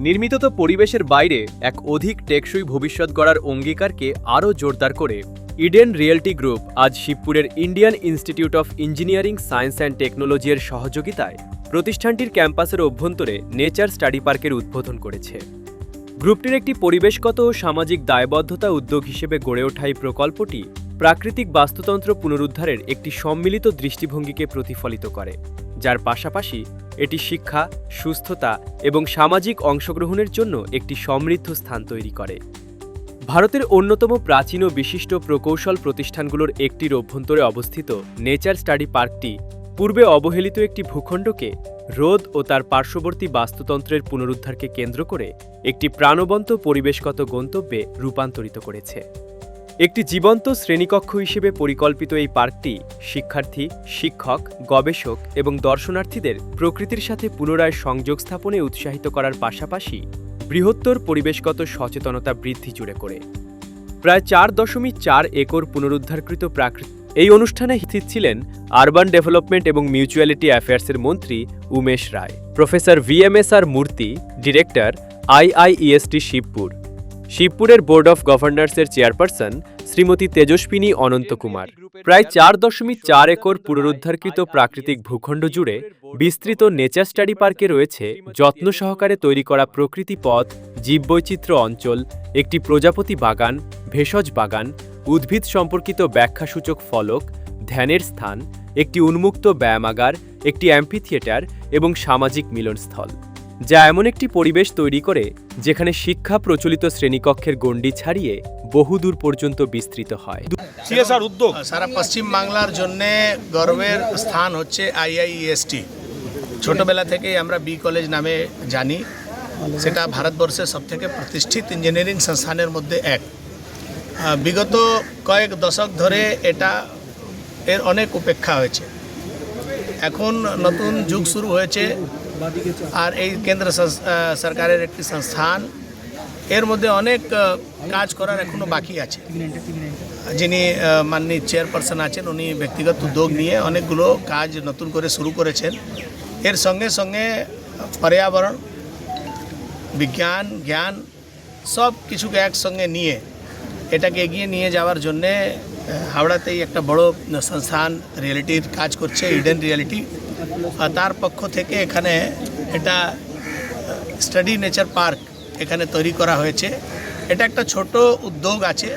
নির্মিত পরিবেশের বাইরে এক অধিক টেকসই ভবিষ্যৎ গড়ার অঙ্গীকারকে আরও জোরদার করে ইডেন রিয়েলটি গ্রুপ আজ শিবপুরের Indian institute of engineering science and technology এর সহযোগিতায় প্রতিষ্ঠানটির ক্যাম্পাসের অভ্যন্তরে নেচার স্টাডি পার্কের উদ্বোধন করেছে। গ্রুপটির একটি পরিবেশগত ও সামাজিক দায়বদ্ধতা উদ্যোগ হিসেবে গড়ে ওঠা এই প্রকল্পটি প্রাকৃতিক বাস্তুতন্ত্র পুনরুদ্ধারের একটি সম্মিলিত দৃষ্টিভঙ্গিকে প্রতিফলিত করে, যার পাশাপাশি এটি শিক্ষা, সুস্থতা এবং সামাজিক অংশগ্রহণের জন্য একটি সমৃদ্ধ স্থান তৈরি করে। ভারতের অন্যতম প্রাচীন ও বিশিষ্ট প্রকৌশল প্রতিষ্ঠানগুলোর একটির অভ্যন্তরে অবস্থিত নেচার স্টাডি পার্কটি পূর্বে অবহেলিত একটি ভূখণ্ডকে হ্রদ ও তার পার্শ্ববর্তী বাস্তুতন্ত্রের পুনরুদ্ধারকে কেন্দ্র করে একটি প্রাণবন্ত পরিবেশগত গন্তব্যে রূপান্তরিত করেছে। একটি জীবন্ত শ্রেণীকক্ষ হিসেবে পরিকল্পিত এই পার্কটি শিক্ষার্থী, শিক্ষক, গবেষক এবং দর্শনার্থীদের প্রকৃতির সাথে পুনরায় সংযোগ স্থাপনে উৎসাহিত করার পাশাপাশি বৃহত্তর পরিবেশগত সচেতনতা বৃদ্ধি জুড়ে করে। প্রায় 4.4 একর পুনরুদ্ধারকৃত প্রাকৃতিক এই অনুষ্ঠানে উপস্থিত ছিলেন আরবান ডেভেলপমেন্ট এবং মিউচুয়ালিটি অ্যাফেয়ার্সের মন্ত্রী Umesh Rai, professor VMSR Murthy, director IIEST Shibpur, শিবপুরের বোর্ড অফ গভর্নর্সের চেয়ারপারসন শ্রীমতী তেজস্বিনী অনন্ত কুমার। প্রায় 4.4 একর পুনরুদ্ধারকৃত প্রাকৃতিক ভূখণ্ড জুড়ে বিস্তৃত নেচার স্টাডি পার্কে রয়েছে যত্ন সহকারে তৈরি করা প্রকৃতি পথ, জীববৈচিত্র্য অঞ্চল, একটি প্রজাপতি বাগান, ভেষজ বাগান, উদ্ভিদ সম্পর্কিত ব্যাখ্যাসূচক ফলক, ধ্যানের স্থান, একটি উন্মুক্ত ব্যায়ামাগার, একটি অ্যাম্ফিথিয়েটার এবং সামাজিক মিলনস্থল, যা এমন একটি পরিবেশ তৈরি করে যেখানে শিক্ষা প্রচলিত শ্রেণীকক্ষের গণ্ডি ছাড়িয়ে বহুদূর পর্যন্ত বিস্তৃত হয়। সিএসআর উদ্যোগ সারা পশ্চিম বাংলার জন্য গর্বের স্থান হচ্ছে IIEST। ছোটবেলা থেকেই আমরা বি কলেজ নামে জানি, সেটা ভারতবর্ষের সবথেকে প্রতিষ্ঠিত ইঞ্জিনিয়ারিং সংস্থানের মধ্যে এক। বিগত কয়েক দশক ধরে এর অনেক উপেক্ষা হয়েছে। এখন নতুন যুগ শুরু হয়েছে আর এই কেন্দ্র সরকারের একটি সংস্থান, এর মধ্যে অনেক কাজ করার এখনও বাকি আছে। যিনি মাননীয় চেয়ারপারসন আছেন, উনি ব্যক্তিগত উদ্যোগ নিয়ে অনেকগুলো কাজ নতুন করে শুরু করেছেন। এর সঙ্গে সঙ্গে পর্যাবরণ, বিজ্ঞান, জ্ঞান সব কিছুকে একসঙ্গে নিয়ে এটাকে এগিয়ে নিয়ে যাওয়ার জন্যে হাওড়াতেই একটা বড় সংস্থান রিয়েলিটির কাজ করছে, ইডেন রিয়েলিটি। আর তার পক্ষ থেকে এখানে এটা স্টাডি নেচার পার্ক এখানে তৈরি করা হয়েছে। এটা একটা ছোট উদ্যোগ আছে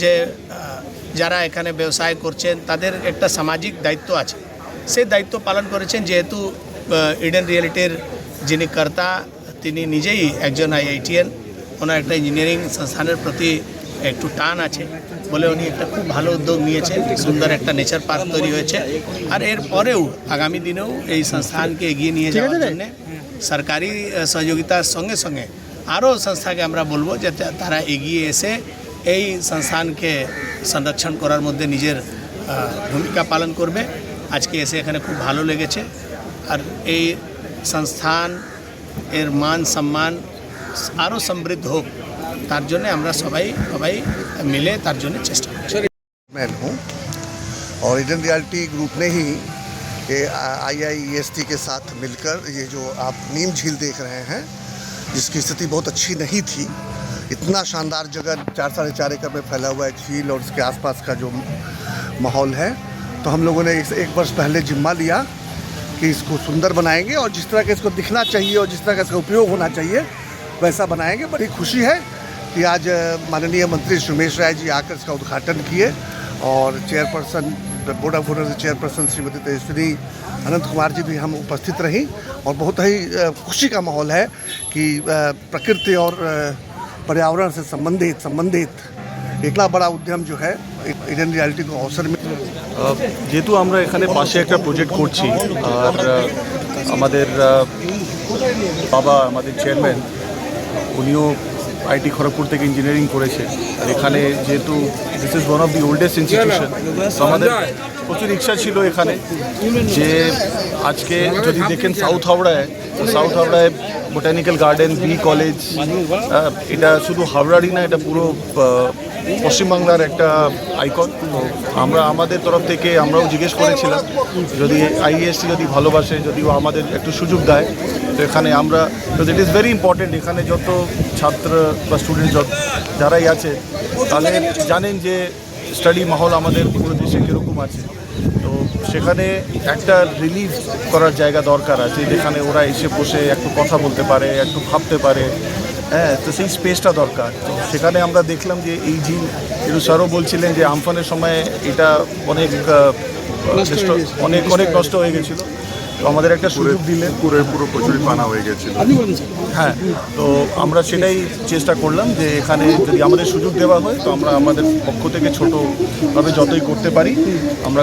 যে যারা এখানে ব্যবসায় করছেন তাদের একটা সামাজিক দায়িত্ব আছে, সেই দায়িত্ব পালন করেছেন। যেহেতু ইডেন রিয়েলিটির যিনি কর্তা তিনি নিজেই একজন IITian, ওনার একটা ইঞ্জিনিয়ারিং সংস্থানের প্রতি একটু টান আছে বলে উনি একটা খুব ভালো উদ্যোগ নিয়েছেন। সুন্দর একটা নেচার পার্ক তৈরি হয়েছে। আর এর পরেও আগামী দিনেও এই সংস্থানকে এগিয়ে নিয়ে যাওয়ার জন্য সরকারি সহযোগিতার সঙ্গে সঙ্গে আরও সংস্থাকে আমরা বলবো যে তারা এগিয়ে এসে এই সংস্থানকে সংরক্ষণ করার মধ্যে নিজের ভূমিকা পালন করবে। আজকে এসে এখানে খুব ভালো লেগেছে। আর এই সংস্থান এর মান সম্মান আরও সমৃদ্ধ হোক, তার জন্য আমরা সবাই মিলে তার জন্য চেষ্টা করছি। मैं हूँ और इडन रियल्टी ग्रुप ने ही IIEST के साथ मिलकर ये जो आप नीम झील देख रहे हैं, जिसकी स्थिति बहुत अच्छी नहीं थी, इतना शानदार जगह 4.5 एकड़ में फैला हुआ है झील और उसके आसपास का जो माहौल है, तो हम लोगों ने एक वर्ष पहले जिम्मा लिया कि इसको सुंदर बनाएंगे और जिस तरह का इसको दिखना चाहिए और जिस तरह का इसका उपयोग होना चाहिए वैसा बनाएंगे। बड़ी खुशी है कि आज माननीय मंत्री उमेश राय जी आकर इसका उद्घाटन किए और chairperson, board of governors chairperson Shrimati Tejaswini Ananth Kumar ji भी हम उपस्थित रहीं। और बहुत ही खुशी का माहौल है कि प्रकृति और पर्यावरण से संबंधित इतना बड़ा उद्यम जो है इडन रियल्टी को अवसर में। যেহেতু আমরা এখানে পাশে একটা প্রজেক্ট করছি আর আমাদের বাবা, আমাদের চেয়ারম্যান, উনিও IIT খড়গপুর থেকে ইঞ্জিনিয়ারিং করেছে। আর এখানে যেহেতু this is one of the oldest institution, আমাদের প্রচুর ইচ্ছা ছিল এখানে যে আজকে যদি দেখেন সাউথ হাওড়ায় বোটানিক্যাল গার্ডেন, বি কলেজ, এটা শুধু হাওড়ারই না, এটা পুরো পশ্চিমবাংলার একটা আইকন। তো আমরা আমাদের তরফ থেকে আমরাও জিজ্ঞেস করেছিলাম যদি IIEST যদি ভালোবাসে, যদিও আমাদের একটু সুযোগ দেয়, তো এখানে আমরা তো ইট ইজ ভেরি ইম্পর্টেন্ট, এখানে যত ছাত্র বা স্টুডেন্ট যারাই আছে তাদের জানেন যে স্টাডি মাহল আমাদের পুরো দেশে কীরকম আছে। তো সেখানে একটা রিলিফ করার জায়গা দরকার আছে, যেখানে ওরা এসে বসে একটু কথা বলতে পারে, একটু ভাবতে পারে। হ্যাঁ, তো সেই স্পেসটা দরকার। তো সেখানে আমরা দেখলাম যে এই ঝিল, একটু স্যারও বলছিলেন যে আমফানের সময় এটা অনেক অনেক নষ্ট হয়ে গেছিলো। তো আমাদের একটা সুযোগ দিলেন, পুরো কচুরি পানা হয়ে গেছিল। হ্যাঁ, তো আমরা সেটাই চেষ্টা করলাম যে এখানে যদি আমাদের সুযোগ দেওয়া হয় তো আমরা আমাদের পক্ষ থেকে ছোটোভাবে যতই করতে পারি আমরা